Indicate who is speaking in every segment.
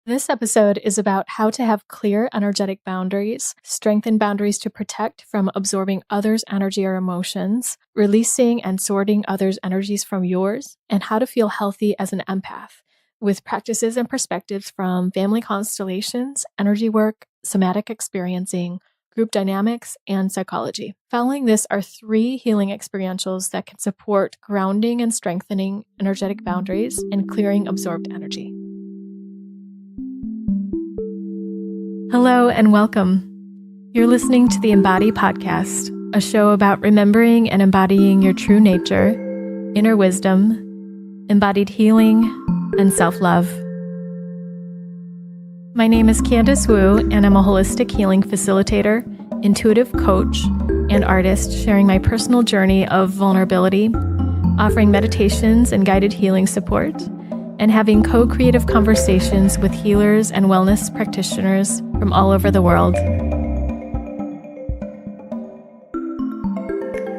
Speaker 1: This episode is about how to have clear energetic boundaries, strengthen boundaries to protect from absorbing others' energy or emotions, releasing and sorting others' energies from yours, and how to feel healthy as an empath, with practices and perspectives from family constellations, energy work, somatic experiencing, group dynamics, and psychology. Following this are 3 healing experientials that can support grounding and strengthening energetic boundaries and clearing absorbed energy. Hello and welcome. You're listening to the Embody Podcast, a show about remembering and embodying your true nature, inner wisdom, embodied healing, and self-love. My name is Candice Wu, and I'm a holistic healing facilitator, intuitive coach, and artist sharing my personal journey of vulnerability, offering meditations and guided healing support, and having co-creative conversations with healers and wellness practitioners from all over the world.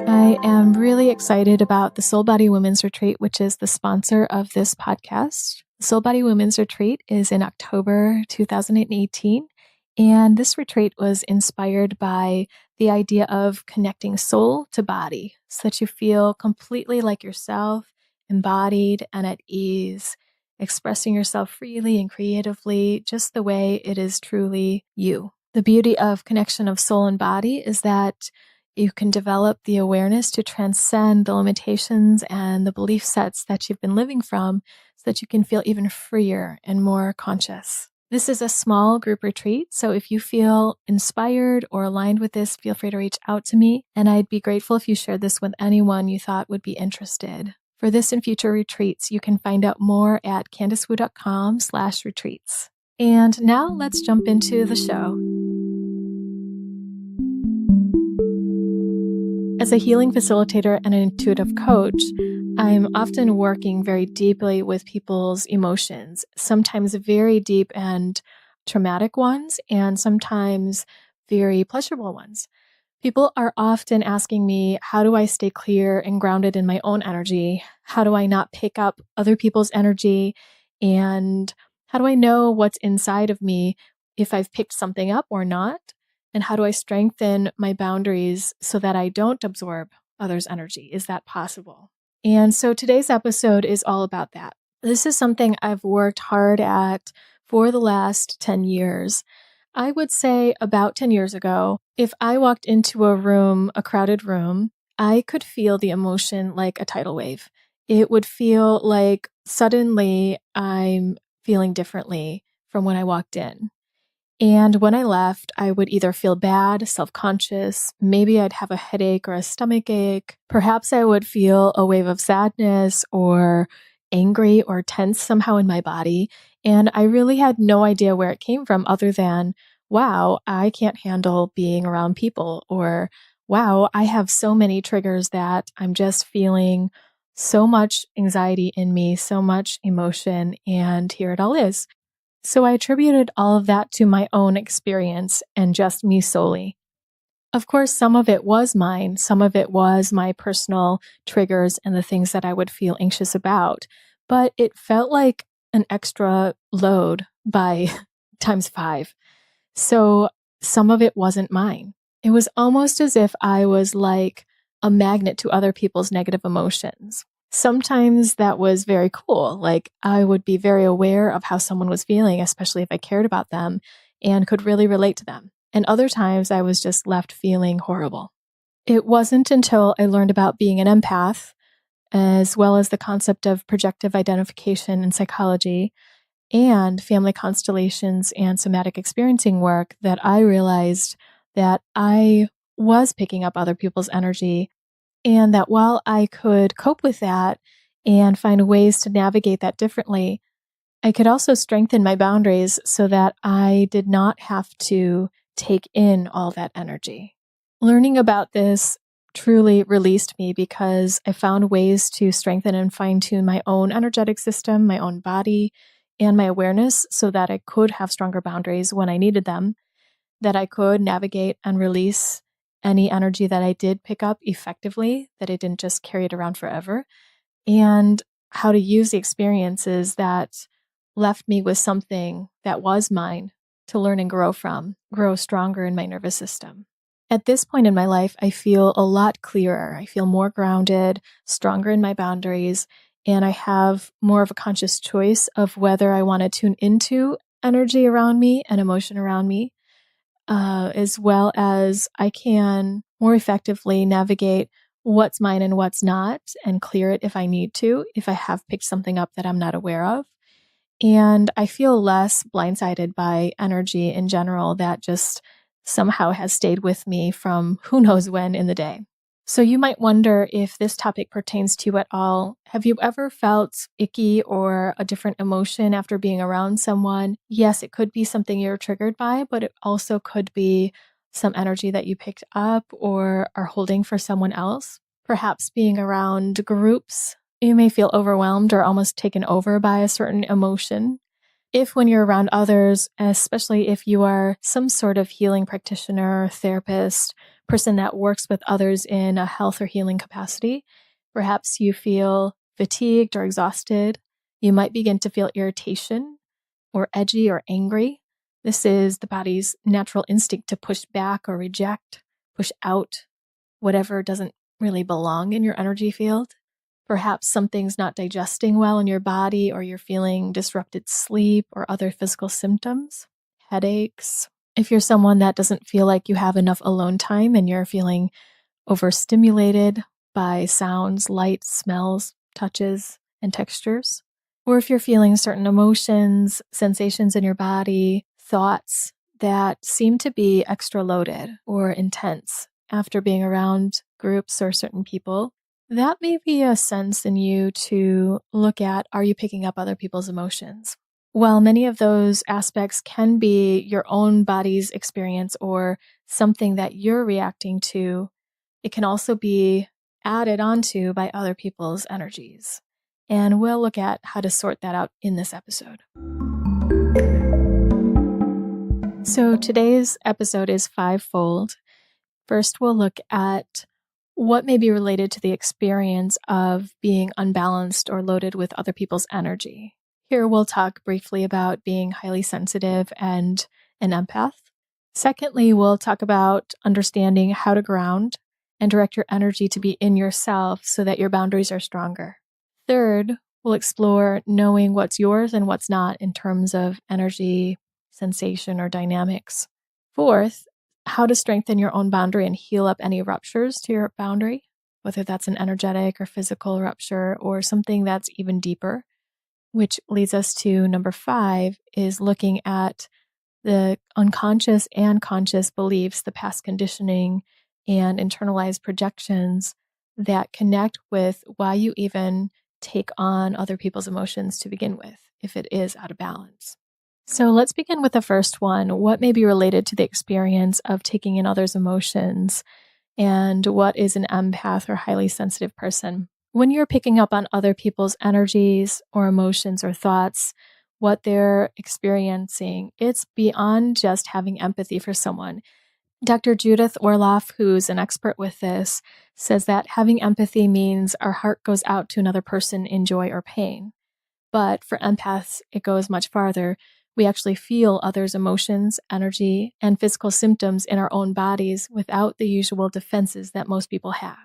Speaker 1: I am really excited about the Soul Body Women's Retreat, which is the sponsor of this podcast. The Soul Body Women's Retreat is in October 2018, and this retreat was inspired by the idea of connecting soul to body so that you feel completely like yourself, embodied and at ease, expressing yourself freely and creatively, just the way it is truly you. The beauty of connection of soul and body is that you can develop the awareness to transcend the limitations and the belief sets that you've been living from so that you can feel even freer and more conscious. This is a small group retreat, so if you feel inspired or aligned with this, feel free to reach out to me, and I'd be grateful if you shared this with anyone you thought would be interested. For this and future retreats, you can find out more at candicewu.com/retreats. And now let's jump into the show. As a healing facilitator and an intuitive coach, I'm often working very deeply with people's emotions, sometimes very deep and traumatic ones, and sometimes very pleasurable ones. People are often asking me, how do I stay clear and grounded in my own energy? How do I not pick up other people's energy? And how do I know what's inside of me if I've picked something up or not? And how do I strengthen my boundaries so that I don't absorb others' energy? Is that possible? And so today's episode is all about that. This is something I've worked hard at for the last 10 years. I would say about 10 years ago, if I walked into a room, a crowded room, I could feel the emotion like a tidal wave. It would feel like suddenly I'm feeling differently from when I walked in. And when I left, I would either feel bad, self-conscious, maybe I'd have a headache or a stomach ache. Perhaps I would feel a wave of sadness or angry or tense somehow in my body. And I really had no idea where it came from other than, wow, I can't handle being around people, or wow, I have so many triggers that I'm just feeling so much anxiety in me, so much emotion, and here it all is. So I attributed all of that to my own experience and just me solely. Of course, some of it was mine. Some of it was my personal triggers and the things that I would feel anxious about. But it felt like an extra load by times 5. So some of it wasn't mine. It was almost as if I was like a magnet to other people's negative emotions. Sometimes that was very cool. Like I would be very aware of how someone was feeling, especially if I cared about them and could really relate to them. And other times I was just left feeling horrible. It wasn't until I learned about being an empath, as well as the concept of projective identification in psychology and family constellations and somatic experiencing work, that I realized that I was picking up other people's energy. And that while I could cope with that and find ways to navigate that differently, I could also strengthen my boundaries so that I did not have to take in all that energy. Learning about this truly released me because I found ways to strengthen and fine-tune my own energetic system, my own body, and my awareness so that I could have stronger boundaries when I needed them, that I could navigate and release any energy that I did pick up effectively, that I didn't just carry it around forever, and how to use the experiences that left me with something that was mine to learn and grow from, grow stronger in my nervous system. At this point in my life, I feel a lot clearer. I feel more grounded, stronger in my boundaries, and I have more of a conscious choice of whether I want to tune into energy around me and emotion around me, as well as I can more effectively navigate what's mine and what's not and clear it if I need to, if I have picked something up that I'm not aware of. And I feel less blindsided by energy in general that just somehow has stayed with me from who knows when in the day. So you might wonder if this topic pertains to you at all. Have you ever felt icky or a different emotion after being around someone? Yes, it could be something you're triggered by, but it also could be some energy that you picked up or are holding for someone else. Perhaps being around groups, you may feel overwhelmed or almost taken over by a certain emotion. If when you're around others, especially if you are some sort of healing practitioner, therapist, person that works with others in a health or healing capacity, perhaps you feel fatigued or exhausted. You might begin to feel irritation or edgy or angry. This is the body's natural instinct to push back or reject, push out whatever doesn't really belong in your energy field. Perhaps something's not digesting well in your body, or you're feeling disrupted sleep or other physical symptoms, headaches. If you're someone that doesn't feel like you have enough alone time and you're feeling overstimulated by sounds, light, smells, touches, and textures. Or if you're feeling certain emotions, sensations in your body, thoughts that seem to be extra loaded or intense after being around groups or certain people, that may be a sense in you to look at, are you picking up other people's emotions? While many of those aspects can be your own body's experience or something that you're reacting to, it can also be added onto by other people's energies. And we'll look at how to sort that out in this episode. So today's episode is fivefold. First, we'll look at what may be related to the experience of being unbalanced or loaded with other people's energy. Here, we'll talk briefly about being highly sensitive and an empath. Secondly, we'll talk about understanding how to ground and direct your energy to be in yourself so that your boundaries are stronger. Third, we'll explore knowing what's yours and what's not in terms of energy, sensation, or dynamics. Fourth, how to strengthen your own boundary and heal up any ruptures to your boundary, whether that's an energetic or physical rupture or something that's even deeper, which leads us to number 5 is looking at the unconscious and conscious beliefs, the past conditioning and internalized projections that connect with why you even take on other people's emotions to begin with, if it is out of balance. So let's begin with the first one. What may be related to the experience of taking in others' emotions, and what is an empath or highly sensitive person? When you're picking up on other people's energies or emotions or thoughts, what they're experiencing, it's beyond just having empathy for someone. Dr. Judith Orloff, who's an expert with this, says that having empathy means our heart goes out to another person in joy or pain. But for empaths, it goes much farther. We actually feel others' emotions, energy, and physical symptoms in our own bodies without the usual defenses that most people have.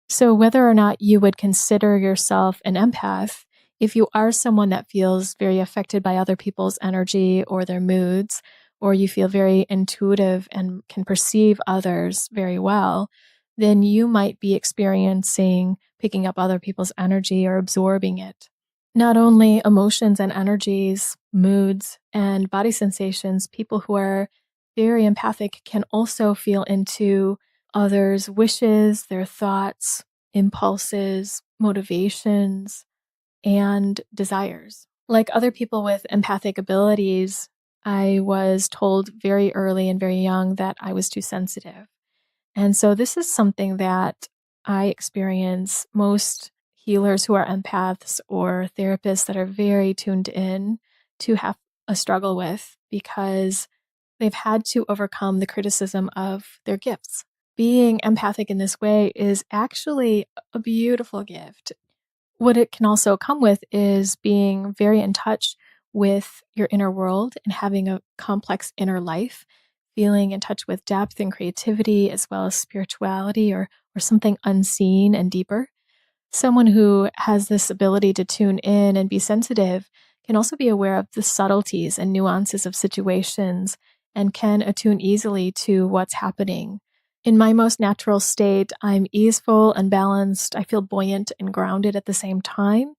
Speaker 1: So whether or not you would consider yourself an empath, if you are someone that feels very affected by other people's energy or their moods, or you feel very intuitive and can perceive others very well, then you might be experiencing picking up other people's energy or absorbing it. Not only emotions and energies, moods, and body sensations, people who are very empathic can also feel into others' wishes, their thoughts, impulses, motivations, and desires. Like other people with empathic abilities, I was told very early and very young that I was too sensitive. And so this is something that I experience most healers who are empaths or therapists that are very tuned in to have a struggle with because they've had to overcome the criticism of their gifts. Being empathic in this way is actually a beautiful gift. What it can also come with is being very in touch with your inner world and having a complex inner life, feeling in touch with depth and creativity as well as spirituality or something unseen and deeper. Someone who has this ability to tune in and be sensitive can also be aware of the subtleties and nuances of situations and can attune easily to what's happening. In my most natural state, I'm easeful and balanced. I feel buoyant and grounded at the same time.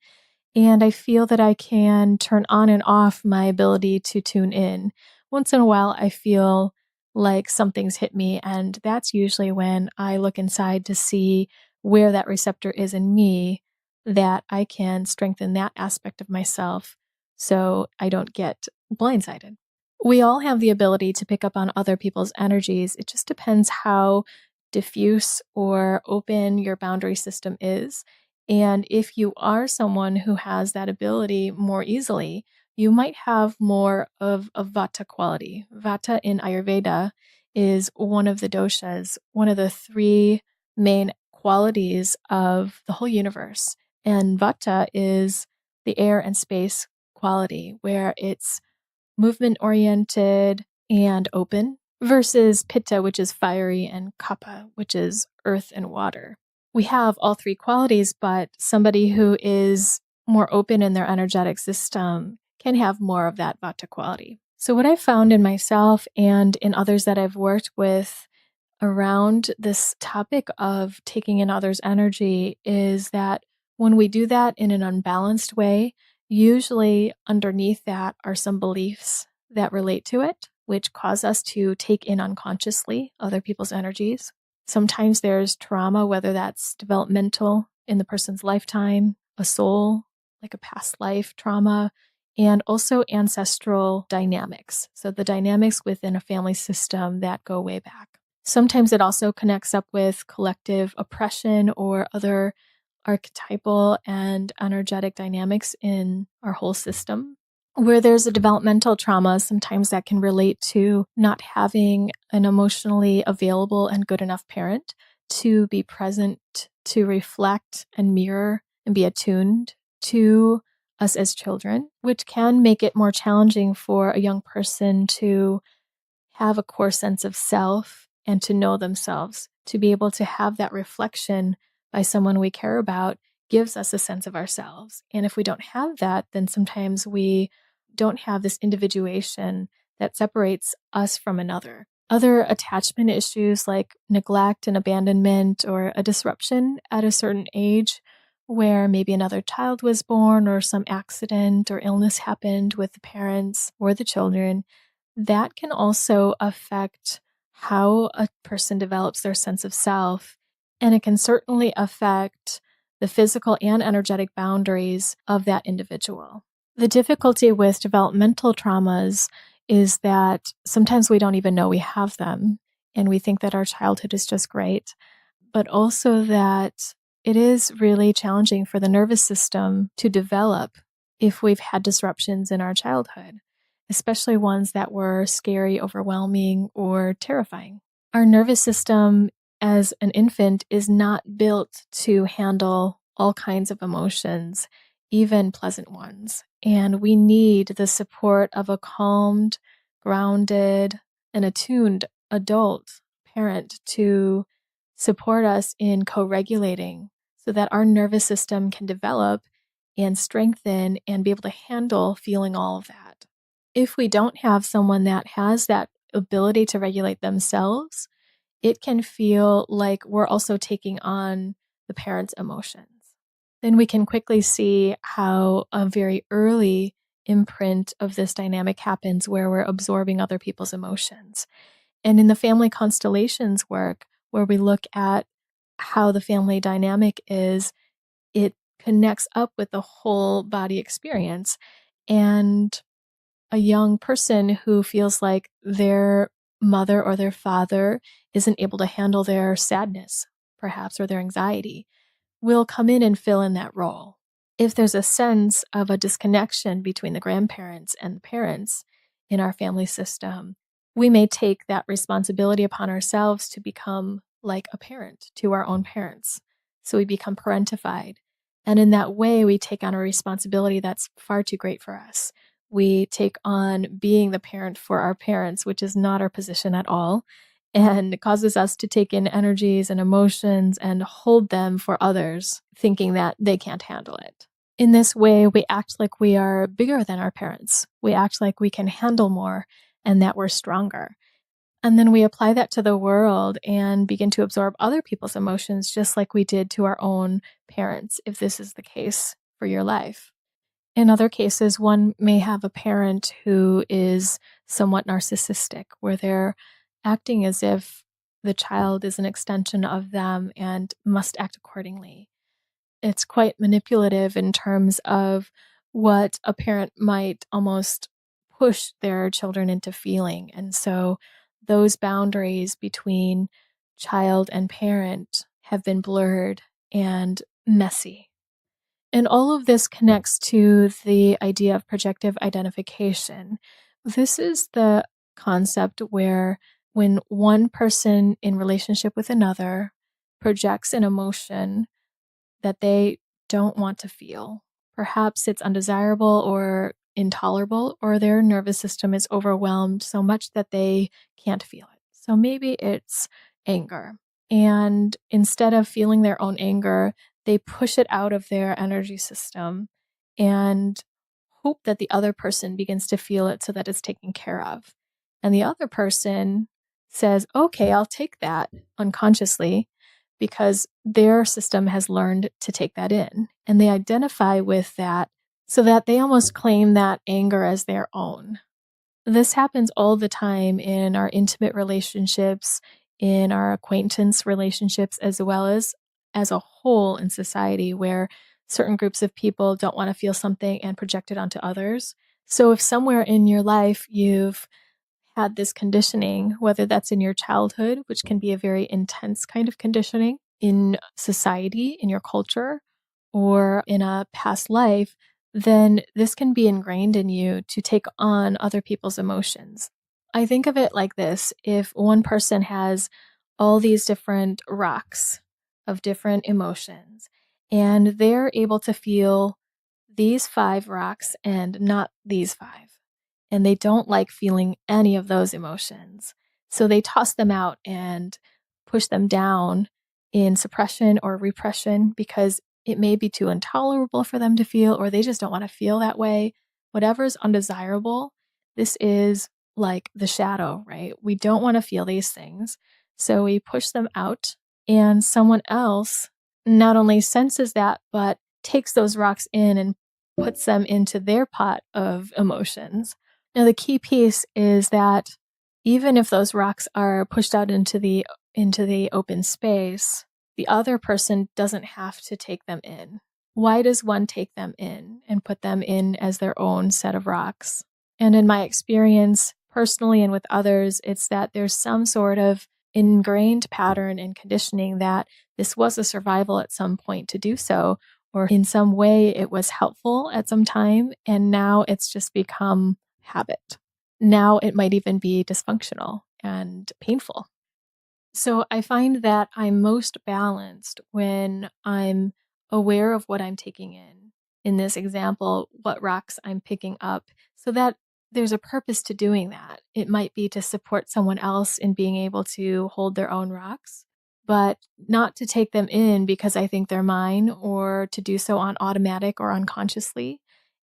Speaker 1: And I feel that I can turn on and off my ability to tune in. Once in a while, I feel like something's hit me, and that's usually when I look inside to see where that receptor is in me, that I can strengthen that aspect of myself so I don't get blindsided. We all have the ability to pick up on other people's energies. It just depends how diffuse or open your boundary system is. And if you are someone who has that ability more easily, you might have more of a Vata quality. Vata in Ayurveda is one of the doshas, one of the three main qualities of the whole universe. And Vata is the air and space quality, where it's movement oriented and open, versus Pitta, which is fiery, and Kapha, which is earth and water. We have all three qualities, but somebody who is more open in their energetic system can have more of that Vata quality. So what I've found in myself and in others that I've worked with around this topic of taking in others' energy is that when we do that in an unbalanced way, usually underneath that are some beliefs that relate to it, which cause us to take in unconsciously other people's energies. Sometimes there's trauma, whether that's developmental in the person's lifetime, a soul, like a past life trauma, and also ancestral dynamics. So the dynamics within a family system that go way back. Sometimes it also connects up with collective oppression or other archetypal and energetic dynamics in our whole system. Where there's a developmental trauma, sometimes that can relate to not having an emotionally available and good enough parent to be present, to reflect and mirror and be attuned to us as children, which can make it more challenging for a young person to have a core sense of self and to know themselves. To be able to have that reflection by someone we care about gives us a sense of ourselves. And if we don't have that, then sometimes we don't have this individuation that separates us from another. Other attachment issues like neglect and abandonment, or a disruption at a certain age where maybe another child was born or some accident or illness happened with the parents or the children, that can also affect how a person develops their sense of self. And it can certainly affect the physical and energetic boundaries of that individual. The difficulty with developmental traumas is that sometimes we don't even know we have them, and we think that our childhood is just great, but also that it is really challenging for the nervous system to develop if we've had disruptions in our childhood, especially ones that were scary, overwhelming, or terrifying. Our nervous system as an infant is not built to handle all kinds of emotions, even pleasant ones. And we need the support of a calmed, grounded, and attuned adult parent to support us in co-regulating so that our nervous system can develop and strengthen and be able to handle feeling all of that. If we don't have someone that has that ability to regulate themselves, it can feel like we're also taking on the parent's emotions. Then we can quickly see how a very early imprint of this dynamic happens where we're absorbing other people's emotions. And in the family constellations work, where we look at how the family dynamic is, it connects up with the whole body experience. And a young person who feels like their mother or their father isn't able to handle their sadness, perhaps, or their anxiety, will come in and fill in that role. If there's a sense of a disconnection between the grandparents and the parents in our family system, we may take that responsibility upon ourselves to become like a parent to our own parents. So we become parentified. And in that way, we take on a responsibility that's far too great for us. we take on being the parent for our parents, which is not our position at all, and it causes us to take in energies and emotions and hold them for others, thinking that they can't handle it. In this way, we act like we are bigger than our parents. We act like we can handle more and that we're stronger. And then we apply that to the world and begin to absorb other people's emotions, just like we did to our own parents, if this is the case for your life. In other cases, one may have a parent who is somewhat narcissistic, where they're acting as if the child is an extension of them and must act accordingly. It's quite manipulative in terms of what a parent might almost push their children into feeling. And so those boundaries between child and parent have been blurred and messy. And all of this connects to the idea of projective identification. This is the concept where when one person in relationship with another projects an emotion that they don't want to feel. Perhaps it's undesirable or intolerable, or their nervous system is overwhelmed so much that they can't feel it. So maybe it's anger. And instead of feeling their own anger, they push it out of their energy system and hope that the other person begins to feel it so that it's taken care of. And the other person says, okay, I'll take that unconsciously, because their system has learned to take that in. And they identify with that so that they almost claim that anger as their own. This happens all the time in our intimate relationships, in our acquaintance relationships, as well as a whole in society, where certain groups of people don't want to feel something and project it onto others. So if somewhere in your life you've had this conditioning, whether that's in your childhood, which can be a very intense kind of conditioning in society, in your culture, or in a past life, then this can be ingrained in you to take on other people's emotions. I think of it like this. If one person has all these different rocks of different emotions, and they're able to feel these 5 rocks and not these 5, and they don't like feeling any of those emotions. So they toss them out and push them down in suppression or repression because it may be too intolerable for them to feel, or they just don't want to feel that way. Whatever's undesirable, this is like the shadow, right? We don't want to feel these things. So we push them out, and someone else not only senses that, but takes those rocks in and puts them into their pot of emotions. Now, the key piece is that even if those rocks are pushed out into the open space, the other person doesn't have to take them in. Why does one take them in and put them in as their own set of rocks? And in my experience, personally and with others, it's that there's some sort of ingrained pattern and conditioning that this was a survival at some point to do so, or in some way it was helpful at some time, and now it's just become habit. Now it might even be dysfunctional and painful. So I find that I'm most balanced when I'm aware of what I'm taking in. In this example, what rocks I'm picking up, so that there's a purpose to doing that. It might be to support someone else in being able to hold their own rocks, but not to take them in because I think they're mine, or to do so on automatic or unconsciously,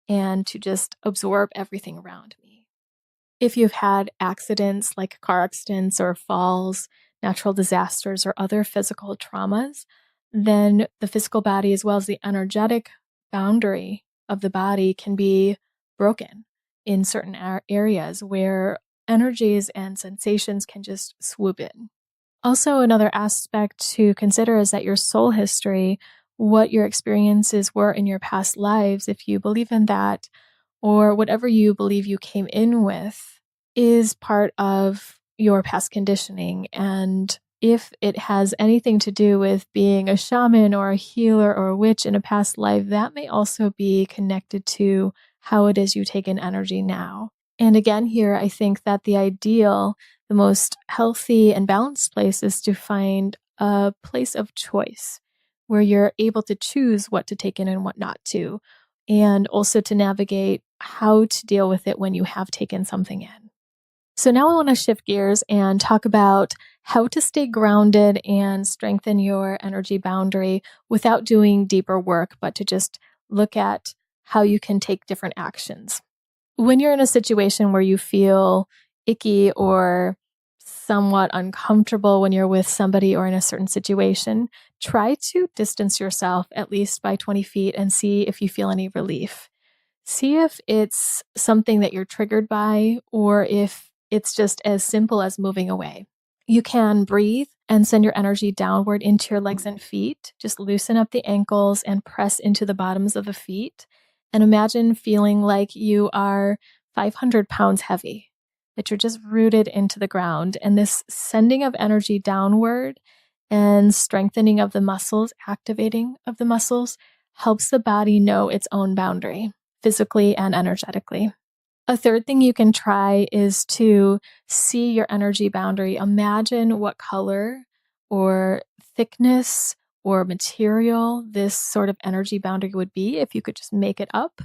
Speaker 1: and to just absorb everything around me. If you've had accidents like car accidents or falls, natural disasters, or other physical traumas, then the physical body as well as the energetic boundary of the body can be broken in certain areas where energies and sensations can just swoop in. Also, another aspect to consider is that your soul history, what your experiences were in your past lives, if you believe in that, or whatever you believe you came in with, is part of your past conditioning. And if it has anything to do with being a shaman or a healer or a witch in a past life, that may also be connected to how it is you take in energy now. And again, here, I think that the ideal, the most healthy and balanced place is to find a place of choice where you're able to choose what to take in and what not to. and also to navigate how to deal with it when you have taken something in. So now I want to shift gears and talk about how to stay grounded and strengthen your energy boundary without doing deeper work, but to just look at how you can take different actions. When you're in a situation where you feel icky or somewhat uncomfortable when you're with somebody or in a certain situation, try to distance yourself at least by 20 feet and see if you feel any relief. See if it's something that you're triggered by or if it's just as simple as moving away. You can breathe and send your energy downward into your legs and feet. Just loosen up the ankles and press into the bottoms of the feet. And imagine feeling like you are 500 pounds heavy, that you're just rooted into the ground. And this sending of energy downward and strengthening of the muscles, activating of the muscles, helps the body know its own boundary, physically and energetically. A third thing you can try is to see your energy boundary. Imagine what color or thickness or material this sort of energy boundary would be if you could just make it up.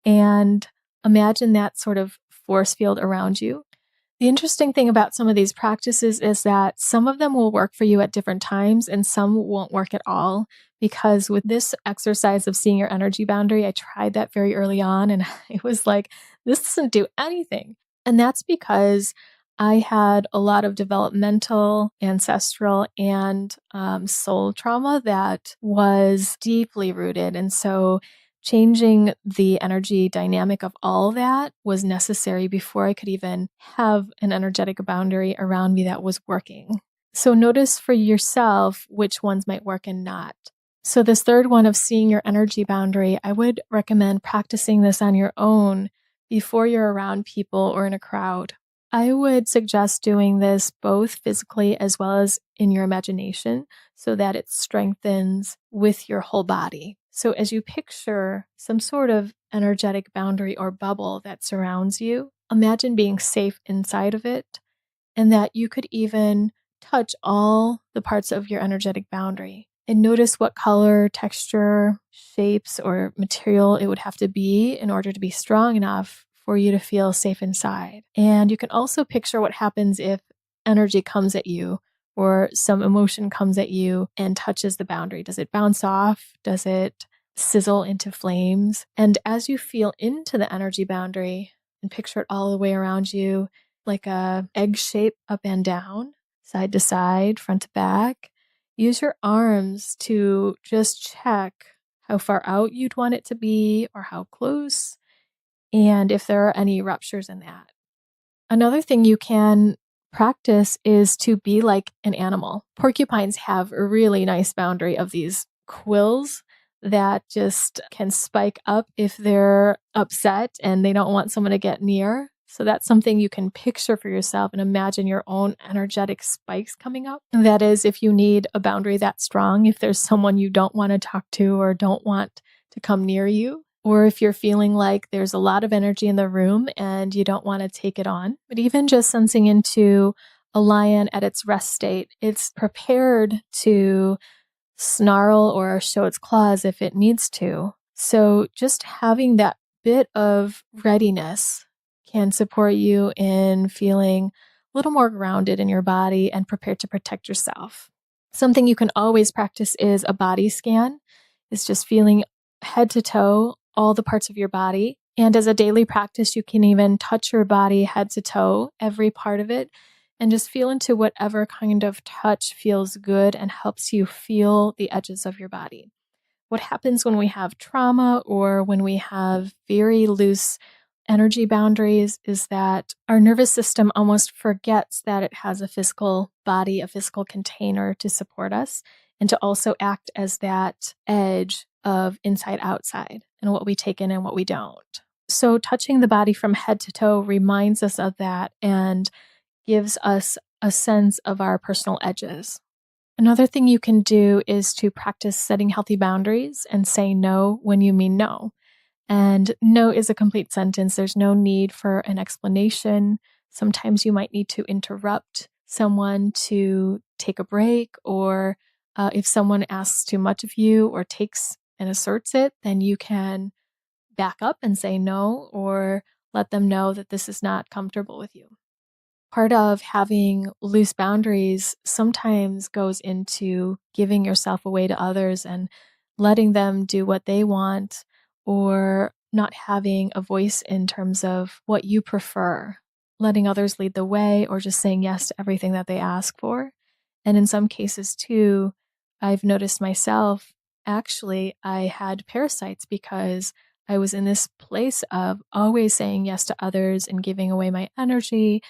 Speaker 1: And imagine that sort of force field around you. The interesting thing about some of these practices is that some of them will work for you at different times and some won't work at all. Because with this exercise of seeing your energy boundary, I tried that very early on and it was like, this doesn't do anything. And that's because I had a lot of developmental, ancestral, and soul trauma that was deeply rooted. And so changing the energy dynamic of all that was necessary before I could even have an energetic boundary around me that was working. So notice for yourself which ones might work and not. So this third one of seeing your energy boundary, I would recommend practicing this on your own before you're around people or in a crowd. I would suggest doing this both physically as well as in your imagination so that it strengthens with your whole body. So as you picture some sort of energetic boundary or bubble that surrounds you, imagine being safe inside of it and that you could even touch all the parts of your energetic boundary and notice what color, texture, shapes, or material it would have to be in order to be strong enough for you to feel safe inside. And you can also picture what happens if energy comes at you or some emotion comes at you and touches the boundary. Does it bounce off? Does it sizzle into flames? And as you feel into the energy boundary and picture it all the way around you, like a egg shape up and down, side to side, front to back, use your arms to just check how far out you'd want it to be or how close, and if there are any ruptures in that. Another thing you can practice is to be like an animal. Porcupines have a really nice boundary of these quills that just can spike up if they're upset and they don't want someone to get near. So that's something you can picture for yourself and imagine your own energetic spikes coming up. That is, if you need a boundary that strong, if there's someone you don't want to talk to or don't want to come near you, or if you're feeling like there's a lot of energy in the room and you don't want to take it on. But even just sensing into a lion at its rest state, it's prepared to snarl or show its claws if it needs to. So just having that bit of readiness can support you in feeling a little more grounded in your body and prepared to protect yourself. Something you can always practice is a body scan. It's just feeling head to toe, all the parts of your body. And as a daily practice, you can even touch your body head to toe, every part of it, and just feel into whatever kind of touch feels good and helps you feel the edges of your body. What happens when we have trauma or when we have very loose energy boundaries is that our nervous system almost forgets that it has a physical body, a physical container to support us, and to also act as that edge of inside outside and what we take in and what we don't. So touching the body from head to toe reminds us of that and gives us a sense of our personal edges. Another thing you can do is to practice setting healthy boundaries and say no when you mean no. And no is a complete sentence. There's no need for an explanation. Sometimes you might need to interrupt someone to take a break, or if someone asks too much of you or takes and asserts it, then you can back up and say no, or let them know that this is not comfortable with you. Part of having loose boundaries sometimes goes into giving yourself away to others and letting them do what they want, or not having a voice in terms of what you prefer, letting others lead the way, or just saying yes to everything that they ask for. And in some cases too, I've noticed myself, actually, I had parasites because I was in this place of always saying yes to others and giving away my energy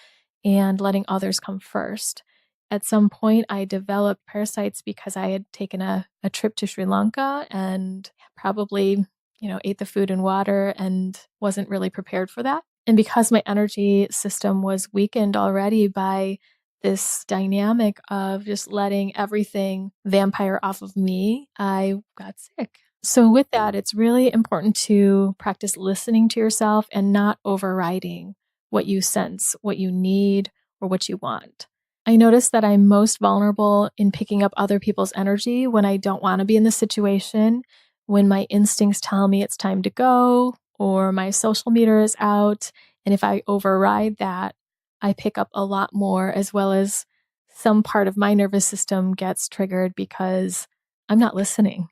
Speaker 1: and letting others come first. At some point, I developed parasites because I had taken a trip to Sri Lanka and probably, ate the food and water and wasn't really prepared for that. And because my energy system was weakened already by this dynamic of just letting everything vampire off of me, I got sick. So with that, it's really important to practice listening to yourself and not overriding what you sense, what you need, or what you want. I notice that I'm most vulnerable in picking up other people's energy when I don't want to be in the situation, when my instincts tell me it's time to go, or my social meter is out. And if I override that, I pick up a lot more, as well as some part of my nervous system gets triggered because I'm not listening.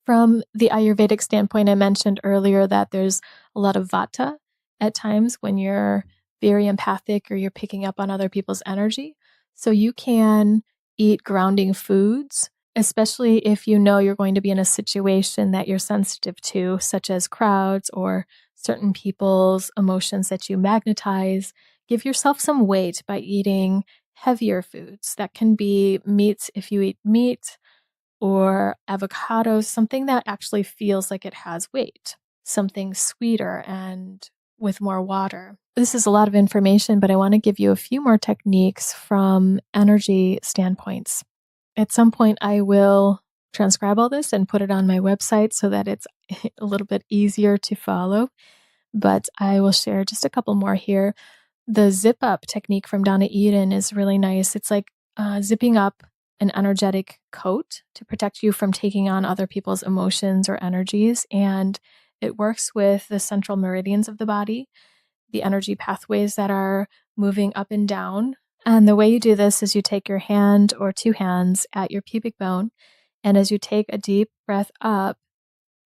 Speaker 1: From the Ayurvedic standpoint, I mentioned earlier that there's a lot of Vata at times when you're very empathic or you're picking up on other people's energy. So you can eat grounding foods, especially if you know you're going to be in a situation that you're sensitive to, such as crowds or certain people's emotions that you magnetize. Give yourself some weight by eating heavier foods. That can be meats if you eat meat, or avocados, something that actually feels like it has weight, something sweeter and with more water. This is a lot of information, but I want to give you a few more techniques from energy standpoints. At some point, I will transcribe all this and put it on my website so that it's a little bit easier to follow, but I will share just a couple more here. The zip up technique from Donna Eden is really nice. It's like zipping up an energetic coat to protect you from taking on other people's emotions or energies. And it works with the central meridians of the body, the energy pathways that are moving up and down. And the way you do this is you take your hand or two hands at your pubic bone. And as you take a deep breath up,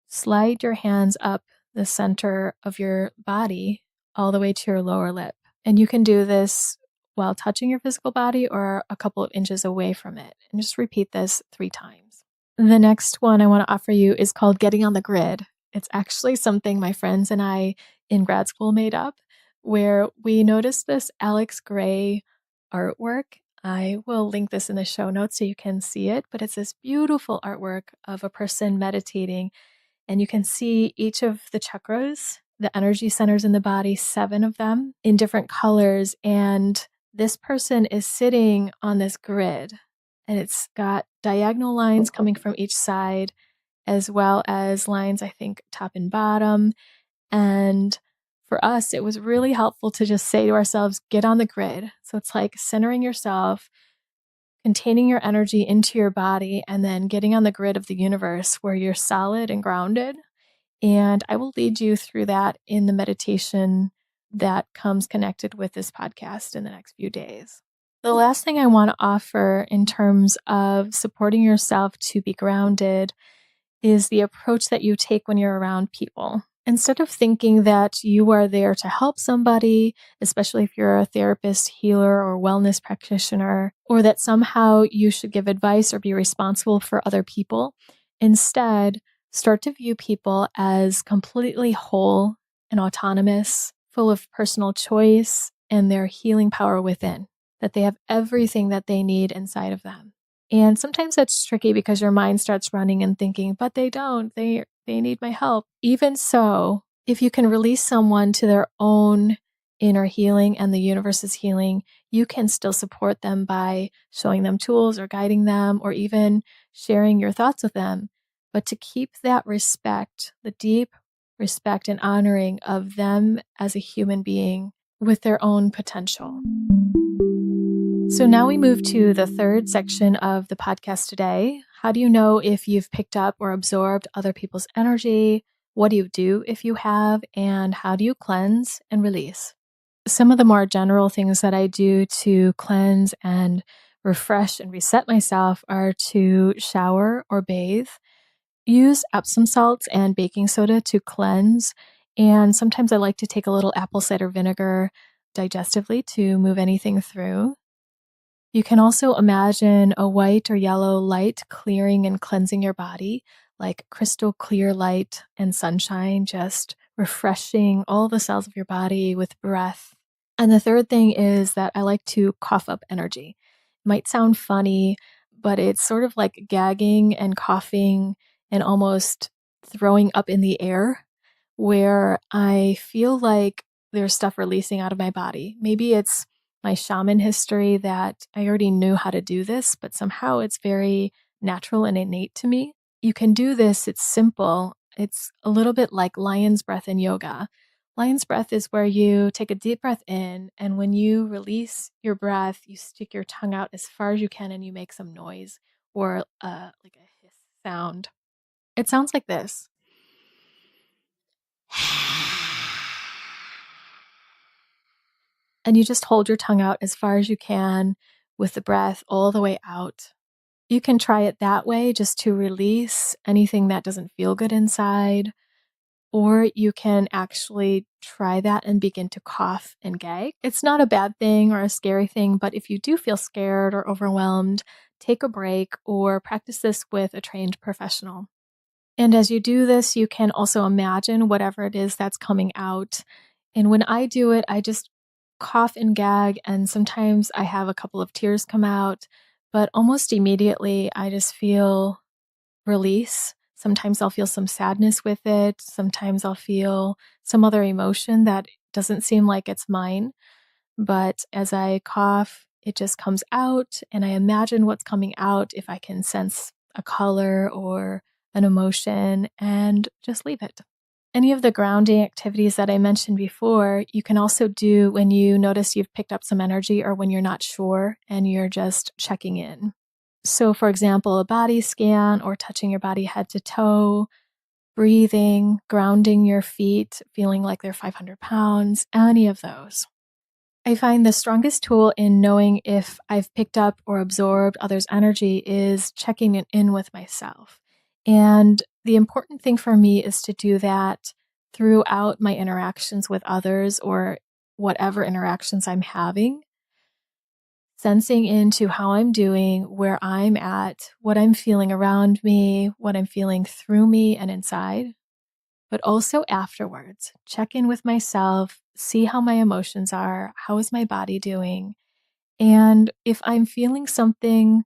Speaker 1: slide your hands up the center of your body all the way to your lower lip. And you can do this while touching your physical body or a couple of inches away from it. And just repeat this 3 times. The next one I want to offer you is called getting on the grid. It's actually something my friends and I in grad school made up, where we noticed this Alex Gray artwork. I will link this in the show notes so you can see it, but it's this beautiful artwork of a person meditating, and you can see each of the chakras, the energy centers in the body, 7 of them in different colors. And this person is sitting on this grid, and it's got diagonal lines coming from each side, as well as lines, I think, top and bottom. And for us, it was really helpful to just say to ourselves, get on the grid. So it's like centering yourself, containing your energy into your body, and then getting on the grid of the universe where you're solid and grounded. And I will lead you through that in the meditation that comes connected with this podcast in the next few days. The last thing I want to offer in terms of supporting yourself to be grounded is the approach that you take when you're around people. Instead of thinking that you are there to help somebody, especially if you're a therapist, healer, or wellness practitioner, or that somehow you should give advice or be responsible for other people, instead, start to view people as completely whole and autonomous, full of personal choice and their healing power within, that they have everything that they need inside of them. And sometimes that's tricky because your mind starts running and thinking, but they don't, they need my help. Even so, if you can release someone to their own inner healing and the universe's healing, you can still support them by showing them tools or guiding them or even sharing your thoughts with them. But to keep that respect, the deep respect and honoring of them as a human being with their own potential. So now we move to the third section of the podcast today. How do you know if you've picked up or absorbed other people's energy? What do you do if you have, and how do you cleanse and release? Some of the more general things that I do to cleanse and refresh and reset myself are to shower or bathe, use Epsom salts and baking soda to cleanse, and sometimes I like to take a little apple cider vinegar digestively to move anything through. You can also imagine a white or yellow light clearing and cleansing your body, like crystal clear light and sunshine, just refreshing all the cells of your body with breath. And the third thing is that I like to cough up energy. Might sound funny, but it's sort of like gagging and coughing and almost throwing up in the air, where I feel like there's stuff releasing out of my body. Maybe it's my shaman history that I already knew how to do this, but somehow it's very natural and innate to me. You can do this, it's simple. It's a little bit like lion's breath in yoga. Lion's breath is where you take a deep breath in, and when you release your breath, you stick your tongue out as far as you can and you make some noise or like a hiss sound. It sounds like this. And you just hold your tongue out as far as you can with the breath all the way out. You can try it that way just to release anything that doesn't feel good inside, or you can actually try that and begin to cough and gag. It's not a bad thing or a scary thing, but if you do feel scared or overwhelmed, take a break or practice this with a trained professional. And as you do this, you can also imagine whatever it is that's coming out. And when I do it, I just cough and gag, and sometimes I have a couple of tears come out, but almost immediately I just feel release. Sometimes I'll feel some sadness with it. Sometimes I'll feel some other emotion that doesn't seem like it's mine. But as I cough, it just comes out, and I imagine what's coming out if I can sense a color or an emotion, and just leave it. Any of the grounding activities that I mentioned before, you can also do when you notice you've picked up some energy or when you're not sure and you're just checking in. So, for example, a body scan or touching your body head to toe, breathing, grounding your feet, feeling like they're 500 pounds, any of those. I find the strongest tool in knowing if I've picked up or absorbed others' energy is checking in with myself. And the important thing for me is to do that throughout my interactions with others or whatever interactions I'm having, sensing into how I'm doing, where I'm at, what I'm feeling around me, what I'm feeling through me and inside, but also afterwards. Check in with myself, see how my emotions are, how is my body doing, and if I'm feeling something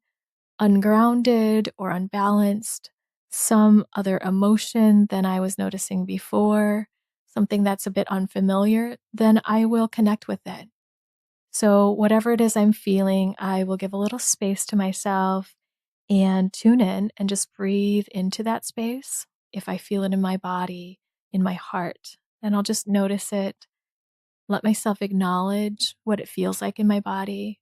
Speaker 1: ungrounded or unbalanced, some other emotion than I was noticing before, something that's a bit unfamiliar, then I will connect with it. So whatever it is I'm feeling, I will give a little space to myself and tune in and just breathe into that space. If I feel it in my body, in my heart, then I'll just notice it, let myself acknowledge what it feels like in my body,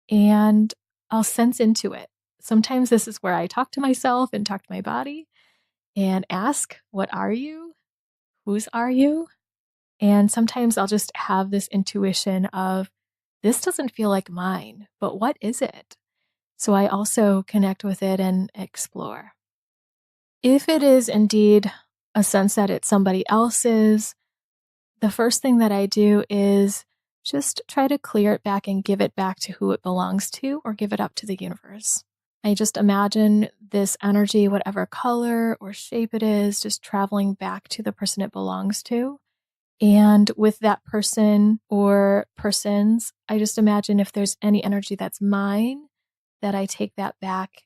Speaker 1: and I'll sense into it. Sometimes this is where I talk to myself and talk to my body and ask, what are you? Whose are you? And sometimes I'll just have this intuition of, this doesn't feel like mine, but what is it? So I also connect with it and explore. If it is indeed a sense that it's somebody else's, the first thing that I do is just try to clear it back and give it back to who it belongs to, or give it up to the universe. I just imagine this energy, whatever color or shape it is, just traveling back to the person it belongs to. And with that person or persons, I just imagine if there's any energy that's mine, that I take that back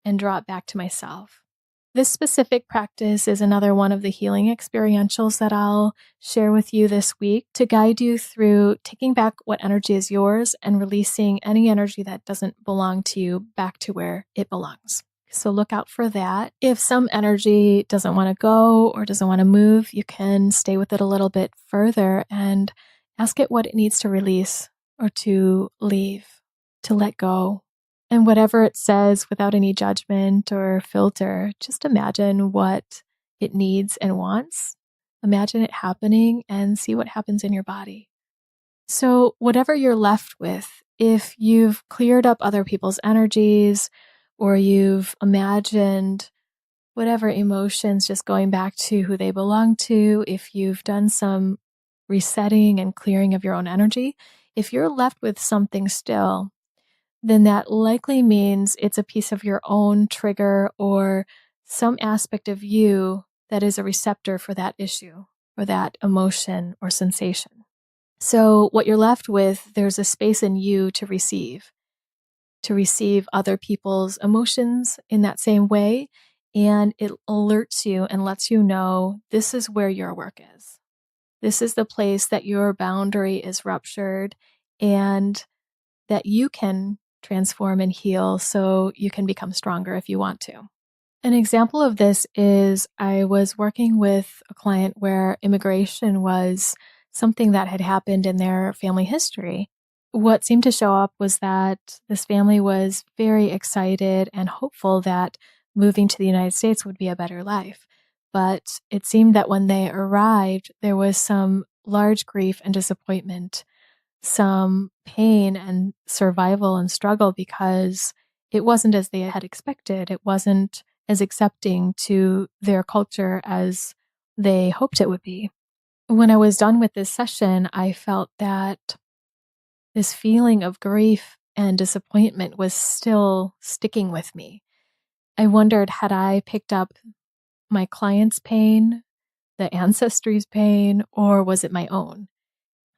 Speaker 1: and draw it back to myself. This specific practice is another one of the healing experientials that I'll share with you this week to guide you through taking back what energy is yours and releasing any energy that doesn't belong to you back to where it belongs. So look out for that. If some energy doesn't want to go or doesn't want to move, you can stay with it a little bit further and ask it what it needs to release or to leave, to let go. And whatever it says, without any judgment or filter, just imagine what it needs and wants. Imagine it happening and see what happens in your body. So whatever you're left with, if you've cleared up other people's energies or you've imagined whatever emotions just going back to who they belong to, if you've done some resetting and clearing of your own energy, if you're left with something still, then that likely means it's a piece of your own trigger or some aspect of you that is a receptor for that issue or that emotion or sensation. So what you're left with, there's a space in you to receive other people's emotions in that same way. And it alerts you and lets you know this is where your work is. This is the place that your boundary is ruptured and that you can transform and heal so you can become stronger if you want to. An example of this is I was working with a client where immigration was something that had happened in their family history. What seemed to show up was that this family was very excited and hopeful that moving to the United States would be a better life. But it seemed that when they arrived, there was some large grief and disappointment, some pain and survival and struggle because it wasn't as they had expected. It wasn't as accepting to their culture as they hoped it would be. When I was done with this session, I felt that this feeling of grief and disappointment was still sticking with me. I wondered, had I picked up my client's pain, the ancestry's pain, or was it my own?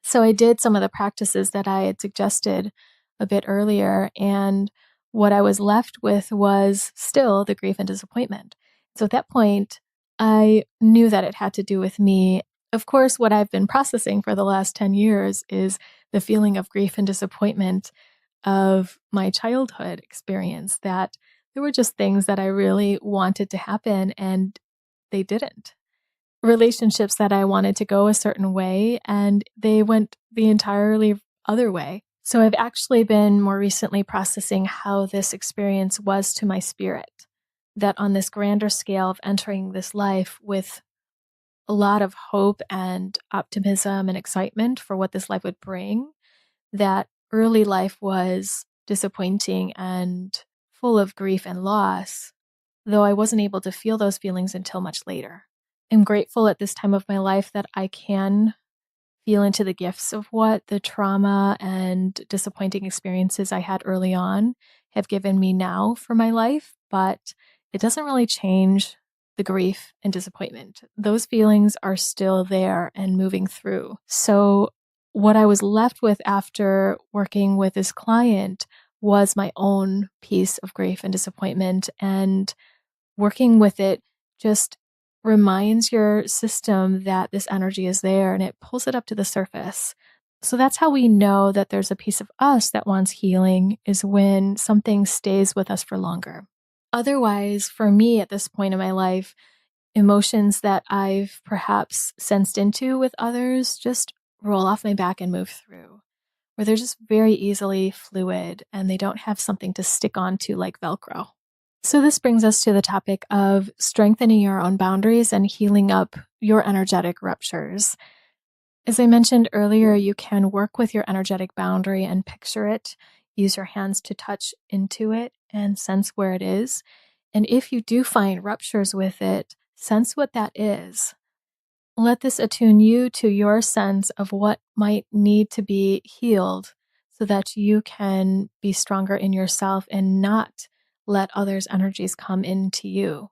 Speaker 1: So I did some of the practices that I had suggested a bit earlier, and what I was left with was still the grief and disappointment. So at that point, I knew that it had to do with me. Of course, what I've been processing for the last 10 years is the feeling of grief and disappointment of my childhood experience, that there were just things that I really wanted to happen and they didn't. Relationships that I wanted to go a certain way and they went the entirely other way. So I've actually been more recently processing how this experience was to my spirit, that on this grander scale of entering this life with a lot of hope and optimism and excitement for what this life would bring, that early life was disappointing and full of grief and loss, though I wasn't able to feel those feelings until much later. I'm grateful at this time of my life that I can feel into the gifts of what the trauma and disappointing experiences I had early on have given me now for my life, but it doesn't really change the grief and disappointment. Those feelings are still there and moving through. So what I was left with after working with this client was my own piece of grief and disappointment, and working with it just reminds your system that this energy is there and it pulls it up to the surface. So that's how we know that there's a piece of us that wants healing, is when something stays with us for longer. Otherwise, for me at this point in my life, emotions that I've perhaps sensed into with others just roll off my back and move through, where they're just very easily fluid and they don't have something to stick onto like velcro. So this brings us to the topic of strengthening your own boundaries and healing up your energetic ruptures. As I mentioned earlier, you can work with your energetic boundary and picture it. Use your hands to touch into it and sense where it is. And if you do find ruptures with it, sense what that is. Let this attune you to your sense of what might need to be healed so that you can be stronger in yourself and not let others' energies come into you.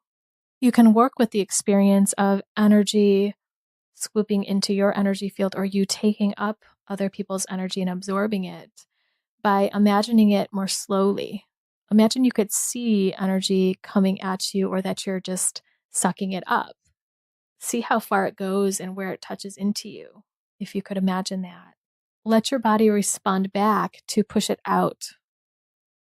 Speaker 1: You can work with the experience of energy swooping into your energy field or you taking up other people's energy and absorbing it by imagining it more slowly. Imagine you could see energy coming at you or that you're just sucking it up. See how far it goes and where it touches into you, if you could imagine that. Let your body respond back to push it out,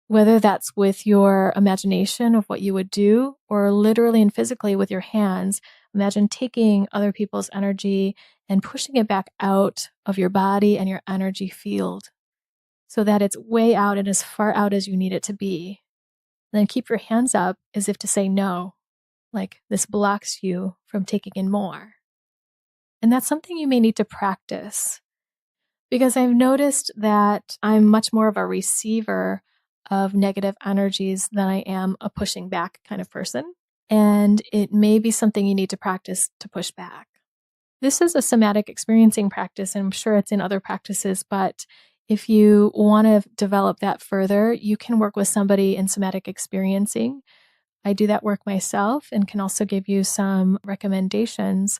Speaker 1: whether that's with your imagination of what you would do or literally and physically with your hands. Imagine taking other people's energy and pushing it back out of your body and your energy field so that it's way out and as far out as you need it to be. And then keep your hands up as if to say no. like this blocks you from taking in more. And that's something you may need to practice, because I've noticed that I'm much more of a receiver of negative energies than I am a pushing back kind of person. And it may be something you need to practice to push back. This is a somatic experiencing practice, and I'm sure it's in other practices, but if you want to develop that further, you can work with somebody in somatic experiencing. I do that work myself and can also give you some recommendations.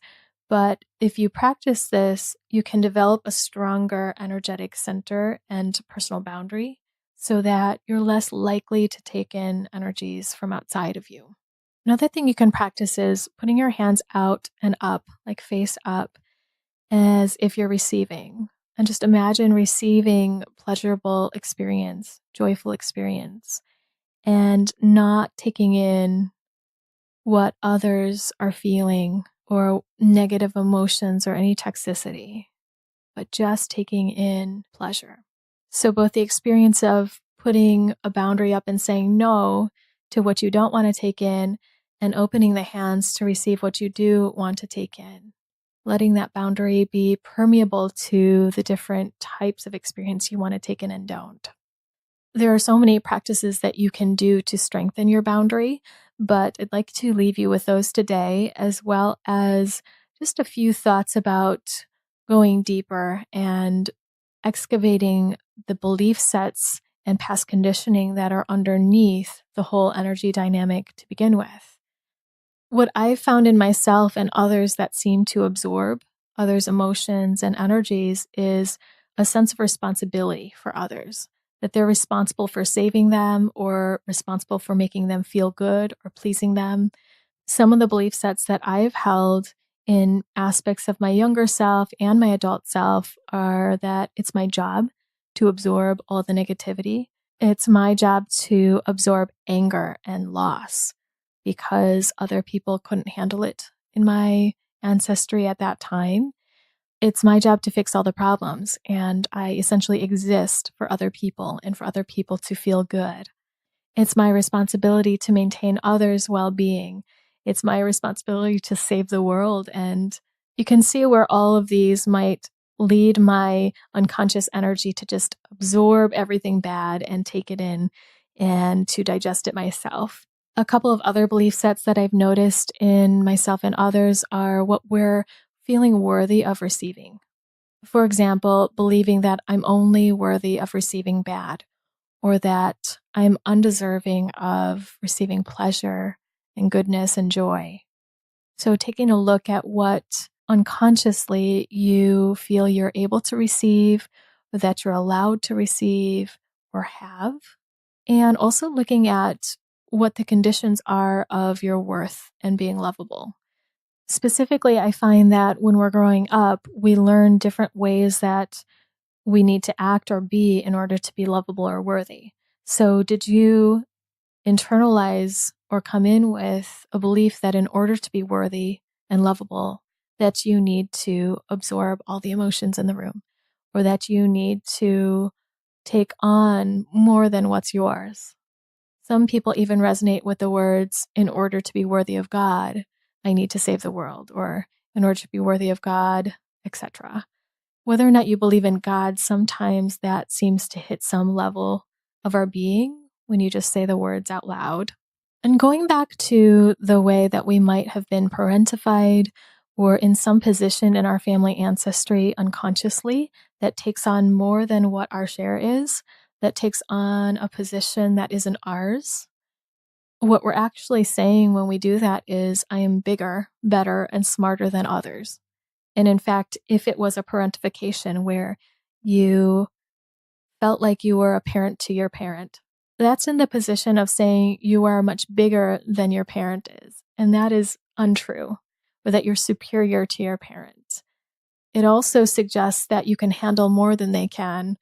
Speaker 1: But if you practice this, you can develop a stronger energetic center and personal boundary so that you're less likely to take in energies from outside of you. Another thing you can practice is putting your hands out and up, like face up, as if you're receiving. And just imagine receiving pleasurable experience, joyful experience, and not taking in what others are feeling or negative emotions or any toxicity, but just taking in pleasure. So both the experience of putting a boundary up and saying no to what you don't want to take in, and opening the hands to receive what you do want to take in. Letting that boundary be permeable to the different types of experience you want to take in and don't. There are so many practices that you can do to strengthen your boundary, but I'd like to leave you with those today, as well as just a few thoughts about going deeper and excavating the belief sets and past conditioning that are underneath the whole energy dynamic to begin with. What I've found in myself and others that seem to absorb others' emotions and energies is a sense of responsibility for others, that they're responsible for saving them or responsible for making them feel good or pleasing them. Some of the belief sets that I've held in aspects of my younger self and my adult self are that it's my job to absorb all the negativity. It's my job to absorb anger and loss because other people couldn't handle it in my ancestry at that time. It's my job to fix all the problems, and I essentially exist for other people and for other people to feel good. It's my responsibility to maintain others' well-being. It's my responsibility to save the world. And you can see where all of these might lead my unconscious energy to just absorb everything bad and take it in and to digest it myself. A couple of other belief sets that I've noticed in myself and others are what we're feeling worthy of receiving. For example, believing that I'm only worthy of receiving bad, or that I'm undeserving of receiving pleasure and goodness and joy. So taking a look at what unconsciously you feel you're able to receive, or that you're allowed to receive or have, and also looking at what the conditions are of your worth and being lovable. Specifically, I find that when we're growing up, we learn different ways that we need to act or be in order to be lovable or worthy. So did you internalize or come in with a belief that in order to be worthy and lovable, that you need to absorb all the emotions in the room, or that you need to take on more than what's yours? Some people even resonate with the words, in order to be worthy of God, I need to save the world, or in order to be worthy of God, etc. Whether or not you believe in God, sometimes that seems to hit some level of our being when you just say the words out loud. And going back to the way that we might have been parentified or in some position in our family ancestry unconsciously that takes on more than what our share is, that takes on a position that isn't ours. What we're actually saying when we do that is, I am bigger, better, and smarter than others. And in fact, if it was a parentification where you felt like you were a parent to your parent, that's in the position of saying you are much bigger than your parent is. And that is untrue, or that you're superior to your parent. It also suggests that you can handle more than they can,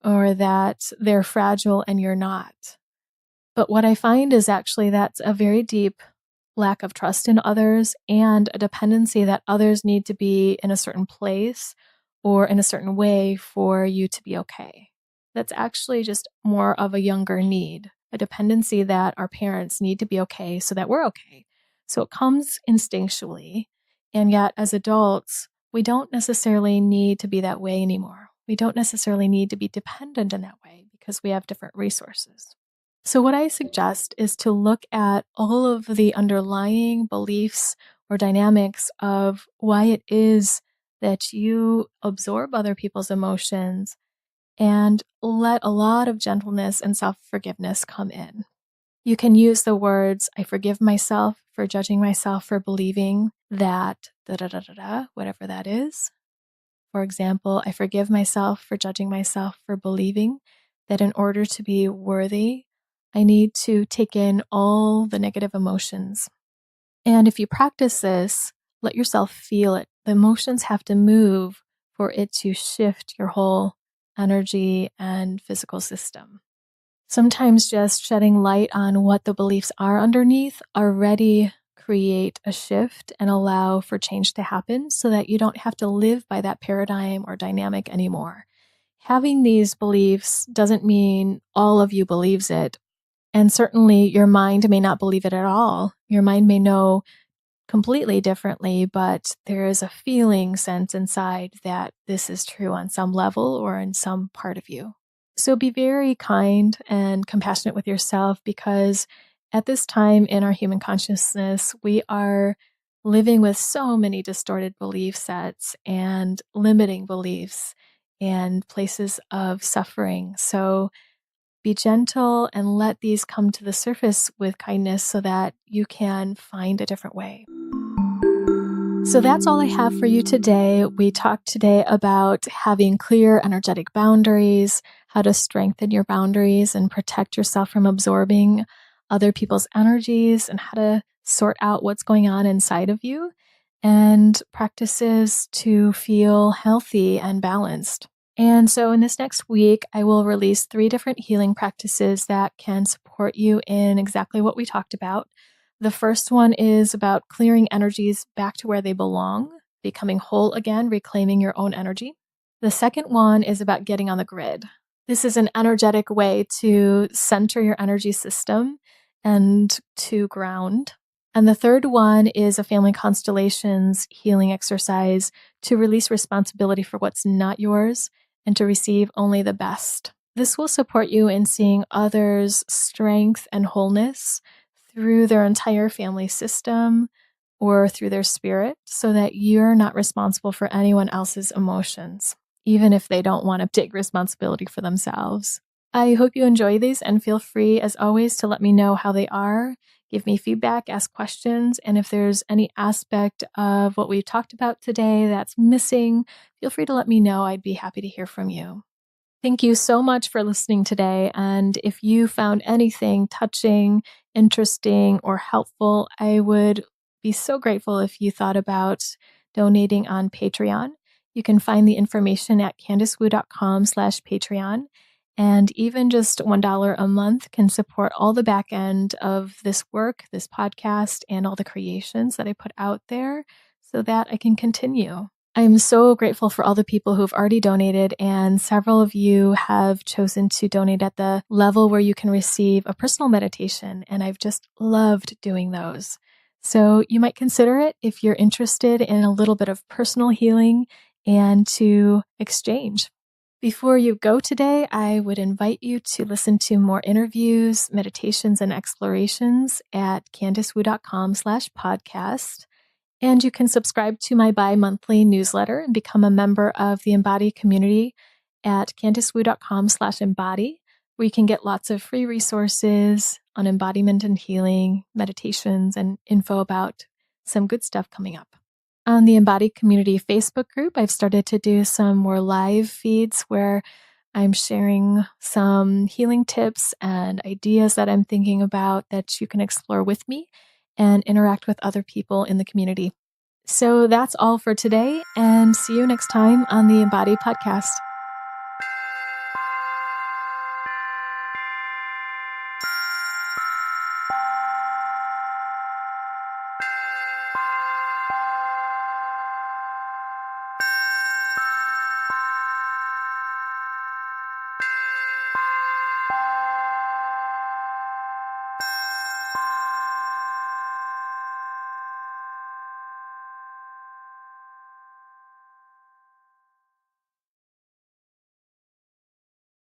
Speaker 1: or that they're fragile and you're not. But what I find is actually that's a very deep lack of trust in others and a dependency that others need to be in a certain place or in a certain way for you to be okay. That's actually just more of a younger need, a dependency that our parents need to be okay so that we're okay. So it comes instinctually. And yet, as adults, we don't necessarily need to be that way anymore. We don't necessarily need to be dependent in that way because we have different resources. So what I suggest is to look at all of the underlying beliefs or dynamics of why it is that you absorb other people's emotions and let a lot of gentleness and self-forgiveness come in. You can use the words, I forgive myself for judging myself for believing that whatever that is. For example, I forgive myself for judging myself for believing that in order to be worthy, I need to take in all the negative emotions. And if you practice this, let yourself feel it. The emotions have to move for it to shift your whole energy and physical system. Sometimes just shedding light on what the beliefs are underneath already create a shift and allow for change to happen so that you don't have to live by that paradigm or dynamic anymore. Having these beliefs doesn't mean all of you believes it. And certainly your mind may not believe it at all. Your mind may know completely differently, but there is a feeling sense inside that this is true on some level or in some part of you. So be very kind and compassionate with yourself, because at this time in our human consciousness, we are living with so many distorted belief sets and limiting beliefs and places of suffering. So be gentle and let these come to the surface with kindness so that you can find a different way. So that's all I have for you today. We talked today about having clear energetic boundaries, how to strengthen your boundaries and protect yourself from absorbing other people's energies, and how to sort out what's going on inside of you, and practices to feel healthy and balanced. And so in this next week, I will release 3 different healing practices that can support you in exactly what we talked about. The first one is about clearing energies back to where they belong, becoming whole again, reclaiming your own energy. The second one is about getting on the grid. This is an energetic way to center your energy system and to ground. And the third one is a family constellations healing exercise to release responsibility for what's not yours and to receive only the best. This will support you in seeing others' strength and wholeness through their entire family system or through their spirit, so that you're not responsible for anyone else's emotions, even if they don't want to take responsibility for themselves. I hope you enjoy these, and feel free, as always, to let me know how they are. Give me feedback, ask questions, and if there's any aspect of what we've talked about today that's missing, feel free to let me know. I'd be happy to hear from you. Thank you so much for listening today. And if you found anything touching, interesting, or helpful, I would be so grateful if you thought about donating on Patreon. You can find the information at CandiceWu.com/Patreon. And even just $1 a month can support all the back end of this work, this podcast, and all the creations that I put out there so that I can continue. I'm so grateful for all the people who've already donated, and several of you have chosen to donate at the level where you can receive a personal meditation, and I've just loved doing those. So you might consider it if you're interested in a little bit of personal healing and to exchange. Before you go today, I would invite you to listen to more interviews, meditations, and explorations at CandiceWu.com/podcast. And you can subscribe to my bi-monthly newsletter and become a member of the Embody community at CandiceWu.com/embody, where you can get lots of free resources on embodiment and healing, meditations, and info about some good stuff coming up. On the Embody community Facebook group, I've started to do some more live feeds where I'm sharing some healing tips and ideas that I'm thinking about that you can explore with me and interact with other people in the community. So that's all for today, and see you next time on the Embody podcast.